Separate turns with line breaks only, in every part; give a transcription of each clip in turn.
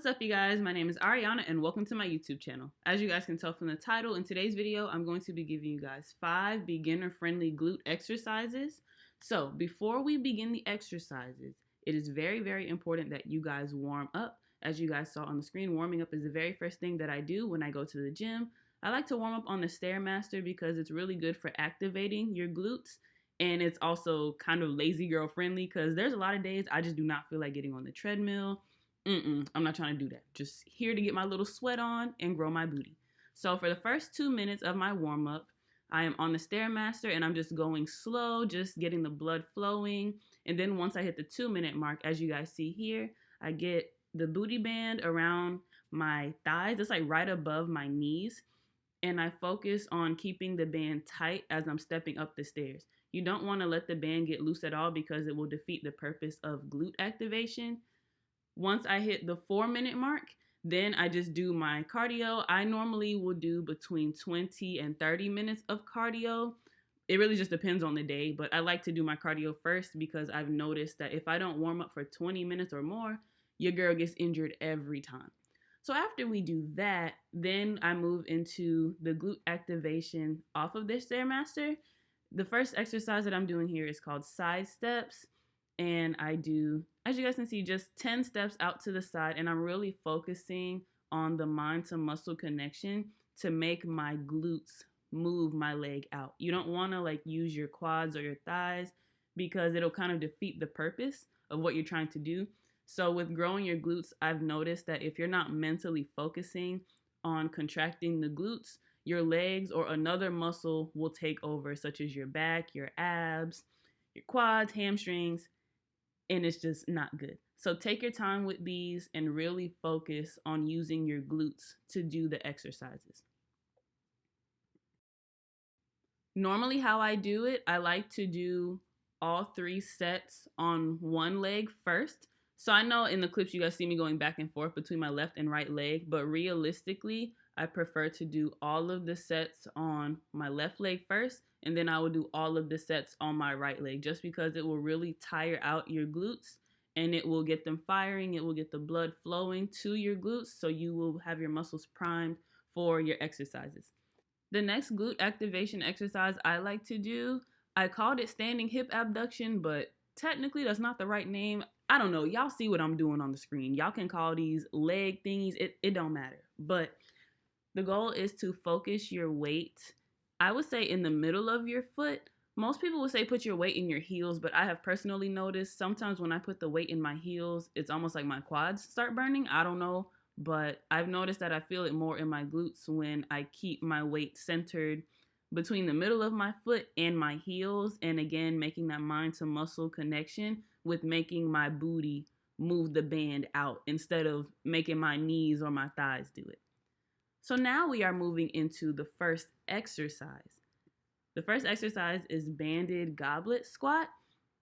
What's up, you guys? My name is Ariana and welcome to my YouTube channel. As you guys can tell from the title, in today's video, I'm going to be giving you guys 5 beginner-friendly glute exercises. So before we begin the exercises, it is very, very important that you guys warm up. As you guys saw on the screen, warming up is the very first thing that I do when I go to the gym. I like to warm up on the Stairmaster because it's really good for activating your glutes. And it's also kind of lazy girl friendly because there's a lot of days I just do not feel like getting on the treadmill. I'm not trying to do that. Just here to get my little sweat on and grow my booty. So for the first 2 minutes of my warm up, I am on the Stairmaster and I'm just going slow, just getting the blood flowing. And then once I hit the 2-minute mark, as you guys see here, I get the booty band around my thighs. It's like right above my knees. And I focus on keeping the band tight as I'm stepping up the stairs. You don't want to let the band get loose at all because it will defeat the purpose of glute activation. Once I hit the 4-minute mark, then I just do my cardio. I normally will do between 20 and 30 minutes of cardio. It really just depends on the day, but I like to do my cardio first because I've noticed that if I don't warm up for 20 minutes or more, your girl gets injured every time. So after we do that, then I move into the glute activation off of this Stairmaster. The first exercise that I'm doing here is called side steps. And I do, as you guys can see, just 10 steps out to the side. And I'm really focusing on the mind to muscle connection to make my glutes move my leg out. You don't want to like use your quads or your thighs because it'll kind of defeat the purpose of what you're trying to do. So with growing your glutes, I've noticed that if you're not mentally focusing on contracting the glutes, your legs or another muscle will take over, such as your back, your abs, your quads, hamstrings, and it's just not good. So take your time with these and really focus on using your glutes to do the exercises. Normally how I do it, I like to do all 3 sets on one leg first. So I know in the clips you guys see me going back and forth between my left and right leg, but realistically, I prefer to do all of the sets on my left leg first, and then I will do all of the sets on my right leg just because it will really tire out your glutes and it will get them firing. It will get the blood flowing to your glutes so you will have your muscles primed for your exercises. The next glute activation exercise I like to do, I called it standing hip abduction, but technically that's not the right name. I don't know. Y'all see what I'm doing on the screen. Y'all can call these leg thingies. It don't matter. But the goal is to focus your weight, I would say, in the middle of your foot. Most people would say put your weight in your heels, but I have personally noticed sometimes when I put the weight in my heels, it's almost like my quads start burning. I don't know, but I've noticed that I feel it more in my glutes when I keep my weight centered between the middle of my foot and my heels, and again, making that mind to muscle connection with making my booty move the band out instead of making my knees or my thighs do it. So now we are moving into the first exercise. The first exercise is banded goblet squat.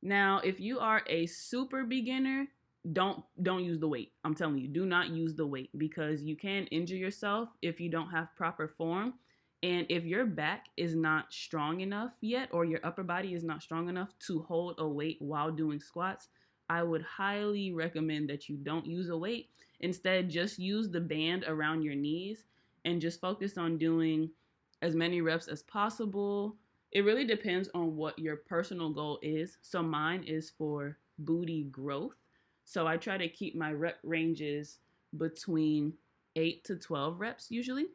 Now, if you are a super beginner, don't use the weight. I'm telling you, do not use the weight because you can injure yourself if you don't have proper form. And if your back is not strong enough yet, or your upper body is not strong enough to hold a weight while doing squats, I would highly recommend that you don't use a weight. Instead, just use the band around your knees and just focus on doing as many reps as possible. It really depends on what your personal goal is. So mine is for booty growth. So I try to keep my rep ranges between 8 to 12 reps usually.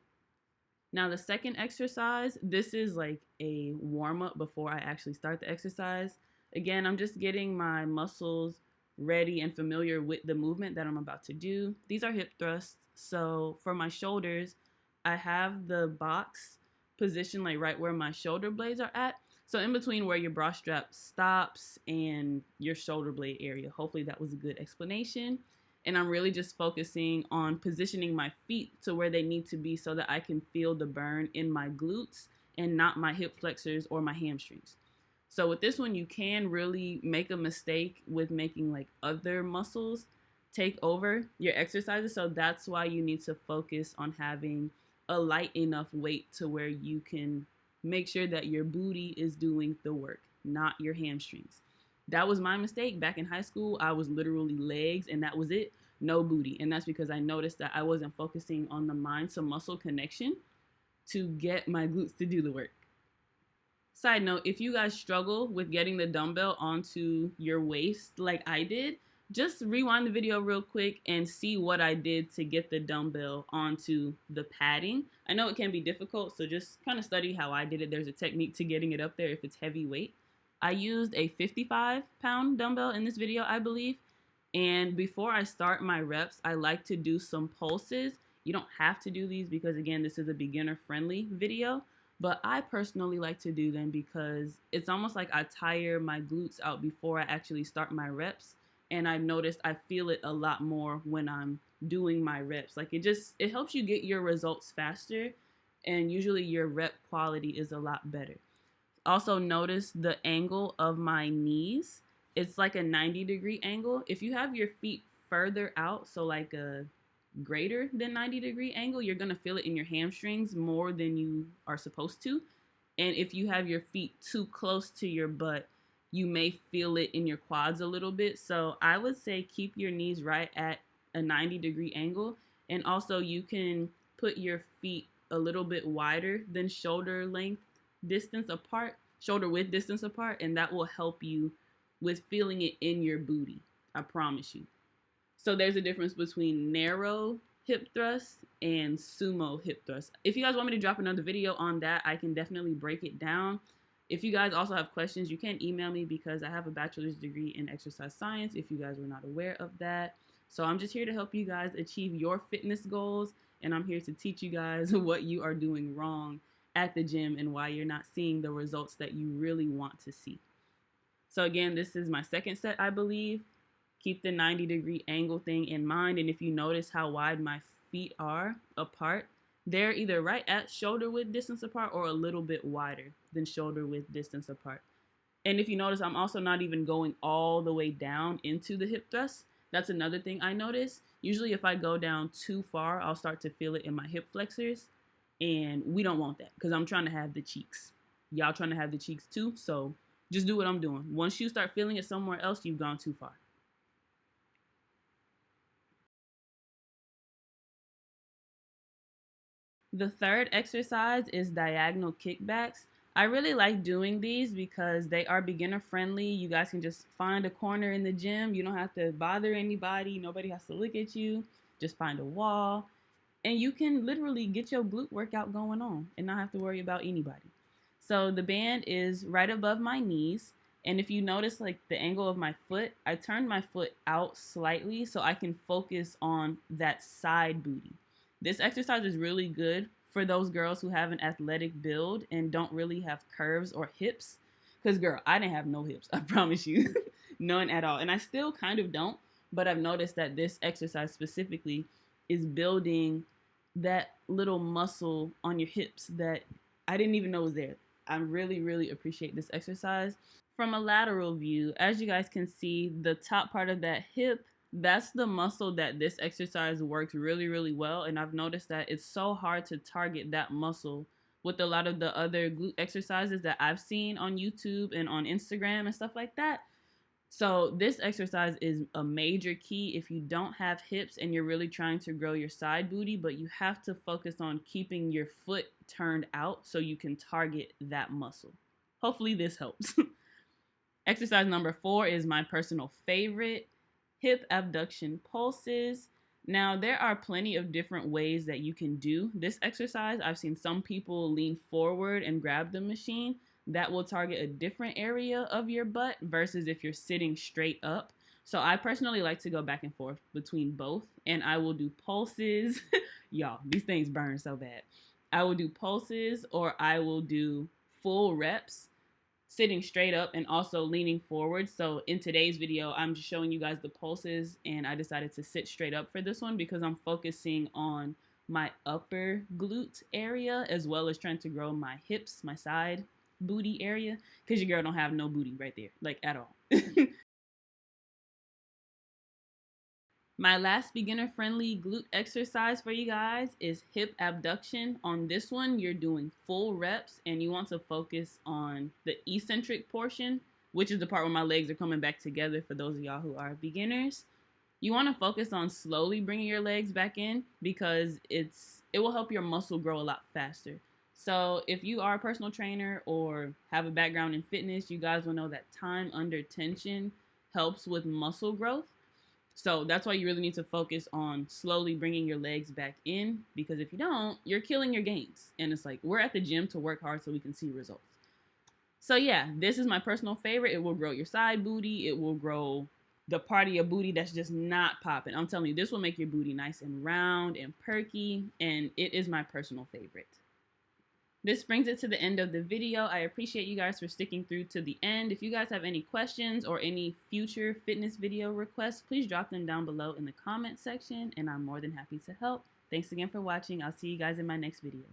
Now the second exercise, this is like a warm-up before I actually start the exercise. Again, I'm just getting my muscles ready and familiar with the movement that I'm about to do. These are hip thrusts. So for my shoulders, I have the box positioned like right where my shoulder blades are at. So in between where your bra strap stops and your shoulder blade area. Hopefully that was a good explanation. And I'm really just focusing on positioning my feet to where they need to be so that I can feel the burn in my glutes and not my hip flexors or my hamstrings. So with this one, you can really make a mistake with making like other muscles take over your exercises. So that's why you need to focus on having a light enough weight to where you can make sure that your booty is doing the work, not your hamstrings. That was my mistake. Back in high school, I was literally legs and that was it. no booty. And that's because I noticed that I wasn't focusing on the mind to muscle connection to get my glutes to do the work. Side note, if you guys struggle with getting the dumbbell onto your waist like I did, just rewind the video real quick and see what I did to get the dumbbell onto the padding. I know it can be difficult, so just kind of study how I did it. There's a technique to getting it up there if it's heavy weight. I used a 55-pound dumbbell in this video, I believe. And before I start my reps, I like to do some pulses. You don't have to do these because, again, this is a beginner-friendly video. But I personally like to do them because it's almost like I tire my glutes out before I actually start my reps. And I've noticed I feel it a lot more when I'm doing my reps. Like it helps you get your results faster. And usually your rep quality is a lot better. Also notice the angle of my knees. It's like a 90-degree angle. If you have your feet further out, so like a greater than 90-degree angle, you're going to feel it in your hamstrings more than you are supposed to. And if you have your feet too close to your butt, you may feel it in your quads a little bit. So I would say keep your knees right at a 90-degree angle. And also you can put your feet a little bit wider than shoulder width distance apart, and that will help you with feeling it in your booty. I promise you. So there's a difference between narrow hip thrust and sumo hip thrust. If you guys want me to drop another video on that, I can definitely break it down. If you guys also have questions, you can email me because I have a bachelor's degree in exercise science, if you guys were not aware of that. So I'm just here to help you guys achieve your fitness goals, and I'm here to teach you guys what you are doing wrong at the gym and why you're not seeing the results that you really want to see. So again, this is my second set, I believe. Keep the 90-degree angle thing in mind. And if you notice how wide my feet are apart, they're either right at shoulder width distance apart or a little bit wider than shoulder width distance apart. And if you notice, I'm also not even going all the way down into the hip thrust. That's another thing I notice. Usually if I go down too far, I'll start to feel it in my hip flexors. And we don't want that because I'm trying to have the cheeks. Y'all trying to have the cheeks too. So just do what I'm doing. Once you start feeling it somewhere else, you've gone too far. The third exercise is diagonal kickbacks. I really like doing these because they are beginner friendly. You guys can just find a corner in the gym. You don't have to bother anybody. Nobody has to look at you. Just find a wall. And you can literally get your glute workout going on and not have to worry about anybody. So the band is right above my knees. And if you notice like the angle of my foot, I turned my foot out slightly so I can focus on that side booty. This exercise is really good for those girls who have an athletic build and don't really have curves or hips. Because, girl, I didn't have no hips, I promise you. None at all. And I still kind of don't, but I've noticed that this exercise specifically is building that little muscle on your hips that I didn't even know was there. I really, really appreciate this exercise. From a lateral view, as you guys can see, the top part of that hip, that's the muscle that this exercise works really, really well. And I've noticed that it's so hard to target that muscle with a lot of the other glute exercises that I've seen on YouTube and on Instagram and stuff like that. So this exercise is a major key if you don't have hips and you're really trying to grow your side booty, but you have to focus on keeping your foot turned out so you can target that muscle. Hopefully this helps. Exercise number 4 is my personal favorite. Hip abduction pulses. Now, there are plenty of different ways that you can do this exercise. I've seen some people lean forward and grab the machine. That will target a different area of your butt versus if you're sitting straight up. So I personally like to go back and forth between both, and I will do pulses. Y'all, these things burn so bad. I will do pulses or I will do full reps sitting straight up and also leaning forward. So in today's video, I'm just showing you guys the pulses, and I decided to sit straight up for this one because I'm focusing on my upper glute area as well as trying to grow my hips, my side booty area, because your girl don't have no booty right there, like at all. My last beginner-friendly glute exercise for you guys is hip abduction. On this one, you're doing full reps, and you want to focus on the eccentric portion, which is the part where my legs are coming back together for those of y'all who are beginners. You want to focus on slowly bringing your legs back in because it will help your muscle grow a lot faster. So if you are a personal trainer or have a background in fitness, you guys will know that time under tension helps with muscle growth. So that's why you really need to focus on slowly bringing your legs back in, because if you don't, you're killing your gains. And it's like, we're at the gym to work hard so we can see results. So yeah, this is my personal favorite. It will grow your side booty. It will grow the part of your booty that's just not popping. I'm telling you, this will make your booty nice and round and perky, and it is my personal favorite. This brings it to the end of the video. I appreciate you guys for sticking through to the end. If you guys have any questions or any future fitness video requests, please drop them down below in the comment section, and I'm more than happy to help. Thanks again for watching. I'll see you guys in my next video.